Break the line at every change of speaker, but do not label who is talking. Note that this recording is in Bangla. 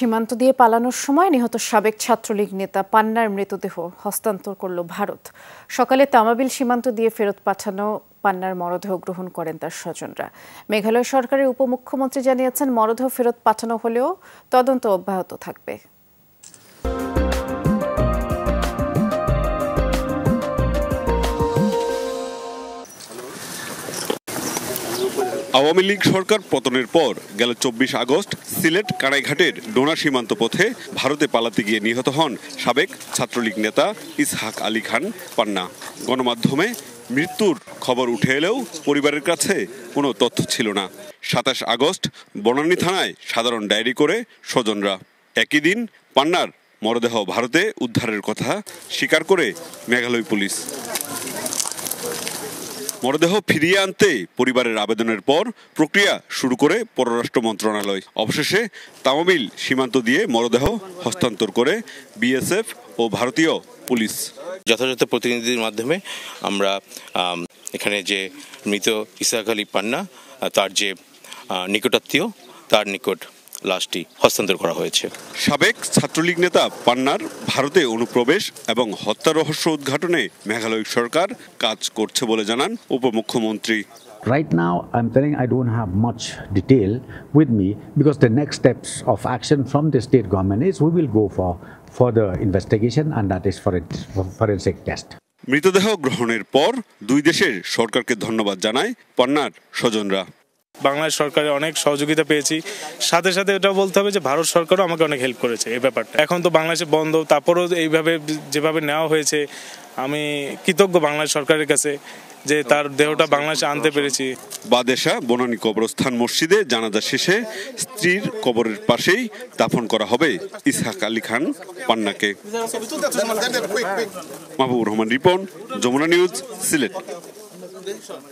সীমান্ত দিয়ে পালানোর সময় নিহত সাবেক ছাত্রলীগ নেতা পান্নার মৃতদেহ হস্তান্তর করল ভারত। সকালে তামাবিল সীমান্ত দিয়ে ফেরত পাঠানো পান্নার মরদেহ গ্রহণ করেন তার স্বজনরা। মেঘালয় সরকারের উপমুখ্যমন্ত্রী জানিয়েছেন, মরদেহ ফেরত পাঠানো হলেও তদন্ত অব্যাহত থাকবে।
আওয়ামী লীগ সরকার পতনের পর গেল 24 আগস্ট সিলেট কানাইঘাটের ডোনা সীমান্ত পথে ভারতে পালাতে গিয়ে নিহত হন সাবেক ছাত্রলীগ নেতা ইসহাক আলী খান পান্না। গণমাধ্যমে মৃত্যুর খবর উঠে এলেও পরিবারের কাছে কোনো তথ্য ছিল না। 27 আগস্ট বনানী থানায় সাধারণ ডায়েরি করে স্বজনরা। একই দিন পান্নার মরদেহ ভারতে উদ্ধারের কথা স্বীকার করে মেঘালয় পুলিশ। মরদেহ ফিরিয়ে আনতে পরিবারের আবেদনের পর প্রক্রিয়া শুরু করে পররাষ্ট্র মন্ত্রণালয়। অবশেষে তামাবিল সীমান্ত দিয়ে মরদেহ হস্তান্তর করে বিএসএফ ও ভারতীয় পুলিশ।
যথাযথ প্রতিনিধির মাধ্যমে আমরা এখানে যে মৃত ইসহাক আলী পান্না তার যে নিকটাত্মীয় তার নিকট লাশটি হস্তান্তর করা হয়েছে।
সাবেক ছাত্রলীগ নেতা পান্নার ভারতে অনুপ্রবেশ এবং হত্যা রহস্য উদ্ঘাটনে মেঘালয় সরকার কাজ করছে বলে জানান উপমুখ্যমন্ত্রী।
Right now, I'm telling I don't have much detail with me because the next steps of action from the state government is we will go for further investigation and that is for forensic test.
মৃতদেহ গ্রহণের পর দুই দেশের সরকারকে ধন্যবাদ জানায় পান্নার স্বজনরা।
বাংলাদেশ সরকারের অনেক সহযোগিতা পেয়েছি, সাথে সাথে এটা বলতে হবে যে ভারত সরকারও আমাকে অনেক হেল্প করেছে এই ব্যাপারটা। এখন তো বাংলাদেশে বন্ধ, তারপরেও এইভাবে যেভাবে নেওয়া হয়েছে আমি কৃতজ্ঞ বাংলাদেশ সরকারের কাছে যে তার দেহটা বাংলাদেশে আনতে পেরেছি।
বাদেশা বনানী কবরস্থান মসজিদে জানাজা শেষে স্ত্রীর কবরের পাশেই দাফন করা হবে ইসহাক আলী খান পান্নাকে। মাহবুবুর রহমান রিপন, যমুনা নিউজ, সিলেট।